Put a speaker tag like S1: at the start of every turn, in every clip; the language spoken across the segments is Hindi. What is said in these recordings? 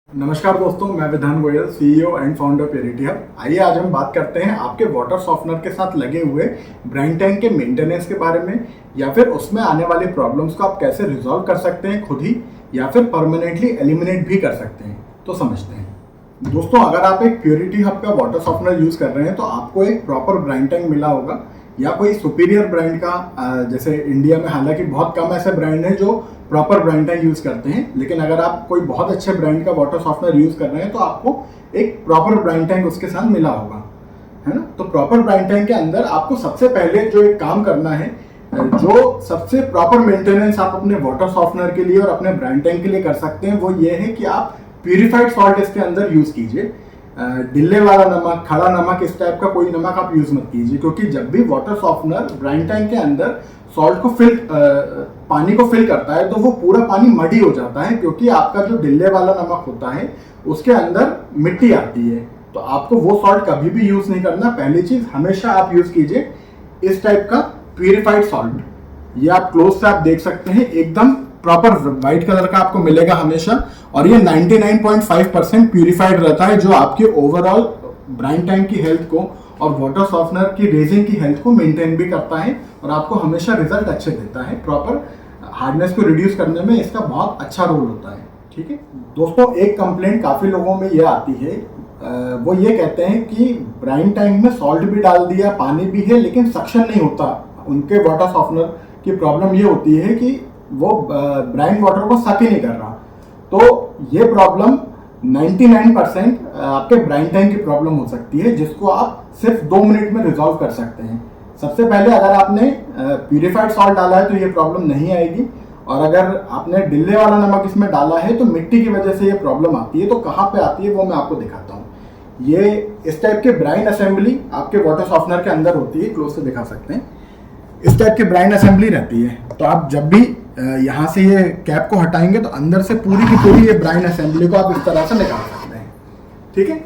S1: नमस्कार दोस्तों, मैं विधान Goyal, CEO and founder purity hub. आइए आज हम बात करते हैं आपके वाटर सॉफ्टनर के साथ लगे हुए ब्राइन टैंक के मेंटेनेंस के बारे में, या फिर उसमें आने वाली प्रॉब्लम्स को आप कैसे रिजॉल्व कर सकते हैं खुद ही, या फिर परमानेंटली एलिमिनेट भी कर सकते हैं। तो समझते हैं दोस्तों, अगर आप एक प्योरिटी हब का वाटर सॉफ्टनर यूज कर रहे हैं तो आपको एक प्रॉपर ब्राइन टैंक मिला होगा, या कोई सुपीरियर ब्रांड का। जैसे इंडिया में हालांकि बहुत कम ऐसे ब्रांड हैं जो प्रॉपर ब्रांड टैंक यूज करते हैं, लेकिन अगर आप कोई बहुत अच्छे ब्रांड का वाटर सॉफ्टनर यूज कर रहे हैं तो आपको एक प्रॉपर ब्रांड टैंक उसके साथ मिला होगा, है ना। तो प्रॉपर ब्रांड टैंक के अंदर आपको सबसे पहले जो एक काम करना है, जो सबसे प्रॉपर मेंटेनेंस आप अपने वाटर सॉफ्टनर के लिए और अपने ब्रांड टैंक के लिए कर सकते हैं, वो ये है कि आप प्यूरिफाइड सॉल्ट इसके अंदर यूज कीजिए। डिल्ले वाला नमक, खड़ा नमक, इस टाइप का कोई नमक आप यूज मत कीजिए, क्योंकि जब भी वाटर सॉफ्टनर ब्राइन टैंक के अंदर सॉल्ट को पानी को फिल करता है तो वो पूरा पानी मडी हो जाता है, क्योंकि आपका जो डिल्ले वाला नमक होता है उसके अंदर मिट्टी आती है। तो आपको वो सॉल्ट कभी भी यूज नहीं करना। पहली चीज, हमेशा आप यूज कीजिए इस टाइप का प्यूरिफाइड सॉल्ट। ये आप क्लोज से आप देख सकते हैं, एकदम प्रॉपर व्हाइट कलर का आपको मिलेगा हमेशा, और ये 99.5% प्यूरिफाइड रहता है, जो आपके ओवरऑल ब्राइन टैंक की हेल्थ को और वाटर सॉफ्टनर की रेजिंग की हेल्थ को मेंटेन भी करता है, और आपको हमेशा रिजल्ट अच्छे देता है। प्रॉपर हार्डनेस को रिड्यूस करने में इसका बहुत अच्छा रोल होता है। ठीक है दोस्तों, एक कंप्लेंट काफी लोगों में ये आती है, वो ये कहते हैं कि ब्राइन टैंक में सॉल्ट भी डाल दिया, पानी भी है, लेकिन सक्शन नहीं होता। उनके वाटर सॉफ्टनर की प्रॉब्लम ये होती है कि वो ब्राइन वाटर को सक ही नहीं कर रहा। तो ये प्रॉब्लम 99% आपके ब्राइन टैंक की प्रॉब्लम हो सकती है, जिसको आप सिर्फ 2 मिनट में रिजॉल्व कर सकते हैं। सबसे पहले, अगर आपने प्यूरिफाइड सॉल्ट डाला है तो ये प्रॉब्लम नहीं आएगी, और अगर आपने डिल्ले वाला नमक इसमें डाला है तो मिट्टी की वजह से ये प्रॉब्लम आती है। तो कहाँ पे आती है वो मैं आपको दिखाता हूँ। ये इस टाइप के ब्राइन असेंबली आपके वाटर सॉफ्टनर के अंदर होती है, क्लोज से दिखा सकते हैं। इस टाइप की ब्राइन असेंबली रहती है। तो आप जब भी यहाँ से ये कैप को हटाएंगे तो अंदर से पूरी की पूरी ये ब्राइन असेंबली को आप इस तरह से निकाल सकते हैं। ठीक है,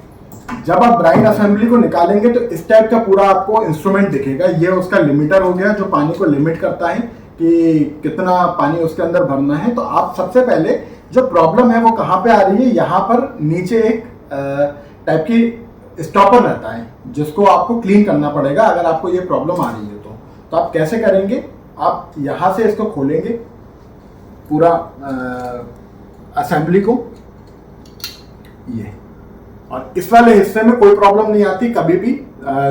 S1: जब आप ब्राइन असेंबली को निकालेंगे तो इस टाइप का पूरा आपको इंस्ट्रूमेंट दिखेगा। ये उसका लिमिटर हो गया, जो पानी को लिमिट करता है कि कितना पानी उसके अंदर भरना है। तो आप सबसे पहले, जो प्रॉब्लम है वो कहाँ पे आ रही है, यहाँ पर नीचे एक टाइप की स्टॉपर रहता है, जिसको आपको क्लीन करना पड़ेगा अगर आपको ये प्रॉब्लम आ रही है। तो आप कैसे करेंगे, आप यहाँ से इसको खोलेंगे पूरा असेंबली को, ये, और इस वाले हिस्से में कोई प्रॉब्लम नहीं आती कभी भी।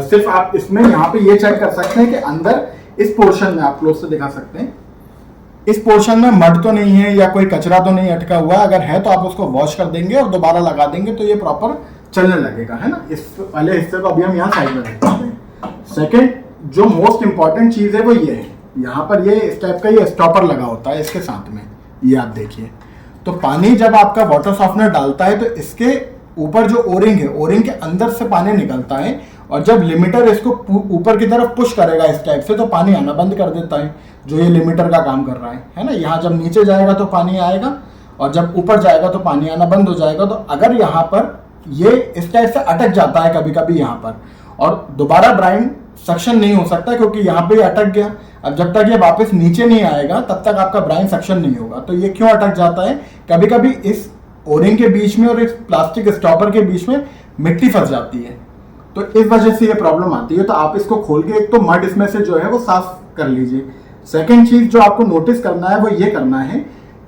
S1: सिर्फ आप इसमें यहाँ पे ये चेक कर सकते हैं कि अंदर इस पोर्शन में, आप क्लोज से दिखा सकते हैं, इस पोर्शन में मड तो नहीं है या कोई कचरा तो नहीं अटका हुआ। अगर है तो आप उसको वॉश कर देंगे और दोबारा लगा देंगे तो ये प्रॉपर चलने लगेगा, है ना। इस वाले हिस्से को अभी हम यहाँ साइड में रखते हैं। सेकेंड, जो मोस्ट इंपॉर्टेंट चीज है वो ये है, यहाँ पर ये इस टाइप का ये स्टॉपर लगा होता है इसके साथ में, ये आप देखिए। तो पानी जब आपका वाटर सॉफ्टनर डालता है तो इसके ऊपर जो ओरिंग है, ओरिंग के अंदर से पानी निकलता है, और जब लिमिटर इसको ऊपर की तरफ पुश करेगा इस टाइप से, तो पानी आना बंद कर देता है, जो ये लिमिटर का काम कर रहा है ना। यहाँ जब नीचे जाएगा तो पानी आएगा, और जब ऊपर जाएगा तो पानी आना बंद हो जाएगा। तो अगर यहाँ पर ये इस टाइप से अटक जाता है कभी कभी यहाँ पर, और दोबारा ब्राइन सक्शन नहीं हो सकता, क्योंकि यहाँ पे अटक गया। अब जब तक ये वापस नीचे नहीं आएगा तब तक आपका ब्राइन सक्शन नहीं होगा। तो ये क्यों अटक जाता है, कभी कभी इस ओरिंग के बीच में और इस प्लास्टिक स्टॉपर के बीच में मिट्टी फंस जाती है, तो इस वजह से ये प्रॉब्लम आती है। तो आप इसको खोल के एक तो मड इसमें से जो है वो साफ कर लीजिए। सेकेंड चीज जो आपको नोटिस करना है वो ये करना है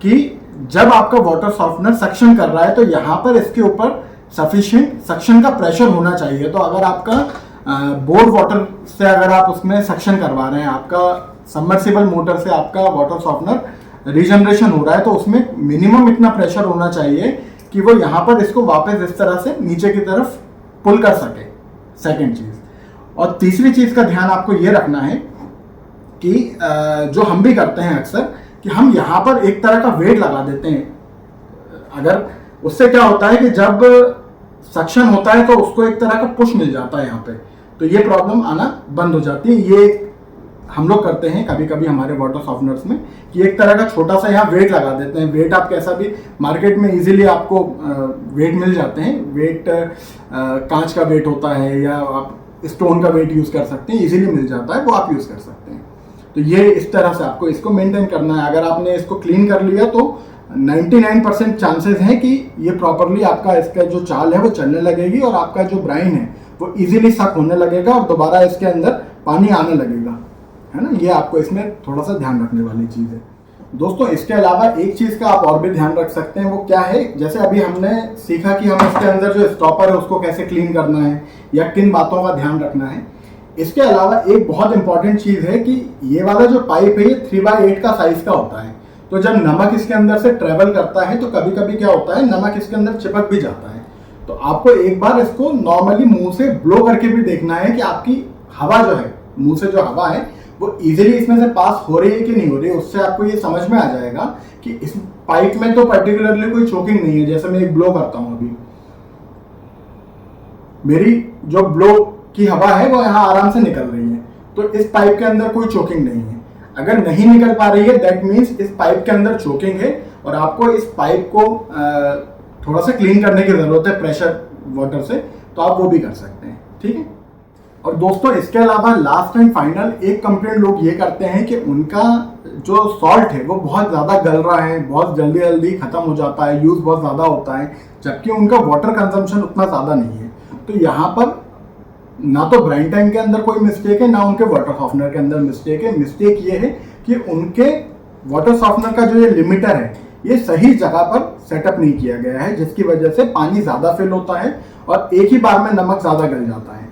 S1: कि जब आपका वाटर सॉफ्टनर सक्शन कर रहा है तो यहाँ पर इसके ऊपर सफिशिएंट सक्शन का प्रेशर होना चाहिए। तो अगर आपका बोर वाटर से अगर आप उसमें सक्शन करवा रहे हैं, आपका सबमर्सिबल मोटर से आपका वाटर सॉफ्टनर रीजनरेशन हो रहा है, तो उसमें मिनिमम इतना प्रेशर होना चाहिए कि वो यहाँ पर इसको वापस इस तरह से नीचे की तरफ पुल कर सके। सेकेंड चीज, और तीसरी चीज का ध्यान आपको ये रखना है कि जो हम भी करते हैं अक्सर, कि हम यहाँ पर एक तरह का वेट लगा देते हैं। अगर उससे क्या होता है कि जब सक्शन होता है तो उसको एक तरह का पुश मिल जाता है यहाँ पे, तो ये प्रॉब्लम आना बंद हो जाती है। ये हम लोग करते हैं कभी कभी हमारे वाटर सॉफ्टनर्स में, कि एक तरह का छोटा सा यहाँ वेट लगा देते हैं। वेट आप कैसा भी मार्केट में इजीली आपको वेट मिल जाते हैं। वेट कांच का वेट होता है, या आप स्टोन का वेट यूज कर सकते हैं, इजीली मिल जाता है, वो आप यूज कर सकते हैं। तो ये इस तरह से आपको इसको मेंटेन करना है। अगर आपने इसको क्लीन कर लिया तो 99% चांसेस हैं कि ये प्रॉपरली आपका इसका जो चाल है वो चलने लगेगी और आपका जो ब्राइन है वो इजीली सक होने लगेगा और दोबारा इसके अंदर पानी आने लगेगा, है ना। ये आपको इसमें थोड़ा सा ध्यान रखने वाली चीज़ है। दोस्तों इसके अलावा एक चीज़ का आप और भी ध्यान रख सकते हैं, वो क्या है, जैसे अभी हमने सीखा कि हम इसके अंदर जो स्टॉपर है उसको कैसे क्लीन करना है या किन बातों का ध्यान रखना है। इसके अलावा एक बहुत इंपॉर्टेंट चीज़ है कि ये वाला जो पाइप है ये 3/8 का साइज का होता है। तो जब नमक इसके अंदर से ट्रेवल करता है तो कभी कभी क्या होता है, नमक इसके अंदर चिपक भी जाता है। तो आपको एक बार इसको नॉर्मली मुंह से ब्लो करके भी देखना है कि आपकी हवा जो है, मुंह से जो हवा है वो इजीली इसमें से पास हो रही है कि नहीं हो रही है। उससे आपको ये समझ में आ जाएगा कि इस पाइप में तो पर्टिकुलरली कोई चोकिंग नहीं है। जैसे मैं एक ब्लो करता हूं, अभी मेरी जो ब्लो की हवा है वो यहाँ आराम से निकल रही है, तो इस पाइप के अंदर कोई चोकिंग नहीं है। अगर नहीं निकल पा रही है दैट मीन्स इस पाइप के अंदर चोकिंग है और आपको इस पाइप को थोड़ा सा क्लीन करने की जरूरत है प्रेशर वाटर से, तो आप वो भी कर सकते हैं, ठीक है। और दोस्तों इसके अलावा लास्ट एंड फाइनल एक कंप्लेंट लोग ये करते हैं कि उनका जो सॉल्ट है वो बहुत ज़्यादा गल रहा है, बहुत जल्दी जल्दी ख़त्म हो जाता है, यूज़ बहुत ज़्यादा होता है, जबकि उनका वाटर कंजम्पशन उतना ज़्यादा नहीं है। तो यहाँ पर ना तो ब्राइन टैंक के अंदर कोई मिस्टेक है, ना उनके वाटर सॉफ्टनर के अंदर मिस्टेक है। मिस्टेक ये है कि उनके वाटर सॉफ्टनर का जो ये लिमिटर है ये सही जगह पर सेटअप नहीं किया गया है, जिसकी वजह से पानी ज़्यादा फिल होता है और एक ही बार में नमक ज़्यादा गल जाता है।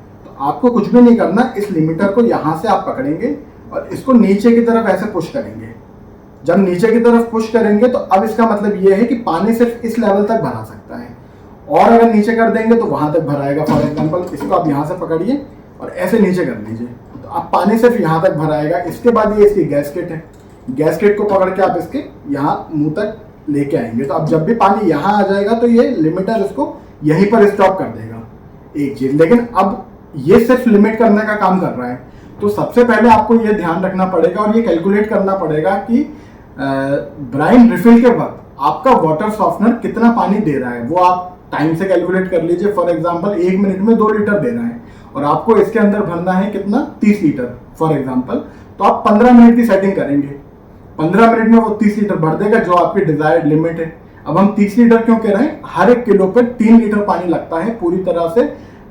S1: आपको कुछ भी नहीं करना, इस लिमिटर को यहाँ से आप पकड़ेंगे और इसको नीचे की तरफ ऐसे पुश करेंगे। जब नीचे की तरफ पुश करेंगे तो अब इसका मतलब ये है कि पानी सिर्फ इस लेवल तक भरा सकता है, और अगर नीचे कर देंगे तो वहां तक भराएगा। फॉर एग्जांपल इसको आप यहाँ से पकड़िए और ऐसे नीचे कर लीजिए, तो अब पानी सिर्फ यहाँ तक भराएगा। इसके बाद ये इसकी गैसकेट है, गैसकेट को पकड़ के आप इसके यहाँ मुंह तक लेके आएंगे, तो अब जब भी पानी यहाँ आ जाएगा तो ये लिमिटर इसको यहीं पर स्टॉप कर देगा, एक चीज। लेकिन अब ये सिर्फ लिमिट करने का काम कर रहा है, तो सबसे पहले आपको ये ध्यान रखना पड़ेगा और ये कैलकुलेट करना पड़ेगा कि ब्राइन रिफिल के वक्त आपका वाटर सॉफ्टनर कितना पानी दे रहा है, वो आप टाइम से कैलकुलेट कर लीजिए। फॉर एग्जांपल 1 मिनट में 2 लीटर दे रहा है और आपको इसके अंदर भरना है कितना, 30 लीटर फॉर एग्जांपल, तो आप 15 मिनट की सेटिंग करेंगे। 15 मिनट में वो 30 लीटर भर देगा जो आपकी डिजायर्ड लिमिट है। अब हम 30 लीटर क्यों कह रहे हैं, हर 1 किलो पे 3 लीटर पानी लगता है पूरी तरह से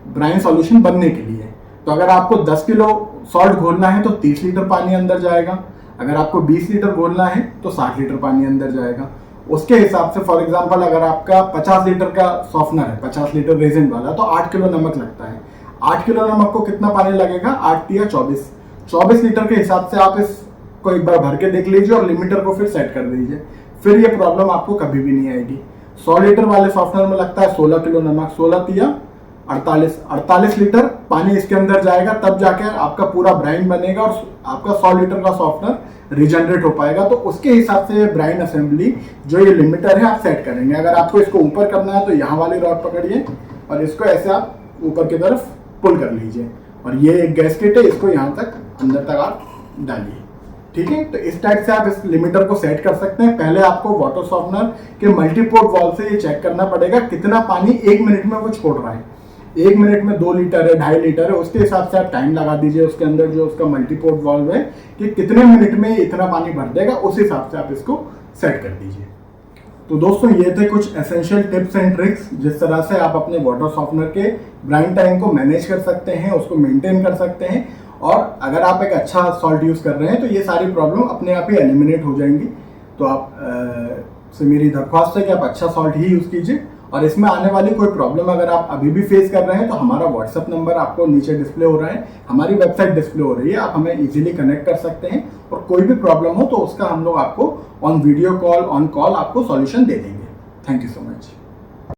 S1: ब्राइन सॉल्यूशन बनने के लिए। तो अगर आपको 10 किलो सॉल्ट घोलना है तो 30 लीटर पानी अंदर जाएगा, अगर आपको 20 लीटर घोलना है तो 60 लीटर पानी अंदर जाएगा। उसके हिसाब से फॉर एग्जांपल अगर आपका 50 लीटर का सॉफ्टनर है, 50 लीटर रेजिन वाला, तो 8 किलो नमक लगता है। 8 किलो नमक को कितना पानी लगेगा, 8 या 24 लीटर के हिसाब से आप इसको एक बार भर के देख लीजिए और लिमिटर को फिर सेट कर दीजिए, फिर ये प्रॉब्लम आपको कभी भी नहीं आएगी। 100 लीटर वाले सॉफ्टनर में लगता है 16 किलो नमक, 16 या 48 लीटर पानी इसके अंदर जाएगा, तब जाके आपका पूरा ब्राइन बनेगा और आपका 100 लीटर का सॉफ्टनर रिजनरेट हो पाएगा। तो उसके हिसाब से ब्राइन असेंबली जो ये लिमिटर है आप सेट करेंगे। अगर आपको इसको ऊपर करना है तो यहाँ वाली रॉड पकड़िए और इसको ऐसे आप ऊपर की तरफ पुल कर लीजिए और ये एक गैसकेट है, इसको यहाँ तक अंदर तक आप डालिए, ठीक है। तो इस टाइप से आप इस लिमिटर को सेट कर सकते हैं। पहले आपको वाटर सॉफ्टनर के मल्टीपोर्ट वाल्व से ये चेक करना पड़ेगा कितना पानी 1 मिनट में वो छोड़ रहा है। 1 मिनट में 2 लीटर है, 2.5 लीटर है, उसके हिसाब से आप टाइम लगा दीजिए उसके अंदर जो उसका मल्टीपोर्ट वाल्व है कि कितने मिनट में इतना पानी भर देगा, उस हिसाब से आप इसको सेट कर दीजिए। तो दोस्तों ये थे कुछ एसेंशियल टिप्स एंड ट्रिक्स जिस तरह से आप अपने वाटर सॉफ्टनर के ब्राइन टाइम को मैनेज कर सकते हैं, उसको मेंटेन कर सकते हैं। और अगर आप एक अच्छा सॉल्ट यूज़ कर रहे हैं तो ये सारी प्रॉब्लम अपने आप ही एलिमिनेट हो जाएंगी। तो आप से मेरी दरख्वास्त है कि आप अच्छा सॉल्ट ही यूज़ कीजिए। और इसमें आने वाली कोई प्रॉब्लम अगर आप अभी भी फेस कर रहे हैं तो हमारा व्हाट्सएप नंबर आपको नीचे डिस्प्ले हो रहा है, हमारी वेबसाइट डिस्प्ले हो रही है, आप हमें इजीली कनेक्ट कर सकते हैं और कोई भी प्रॉब्लम हो तो उसका हम लोग आपको on video call, on call आपको सॉल्यूशन दे देंगे। Thank you so much.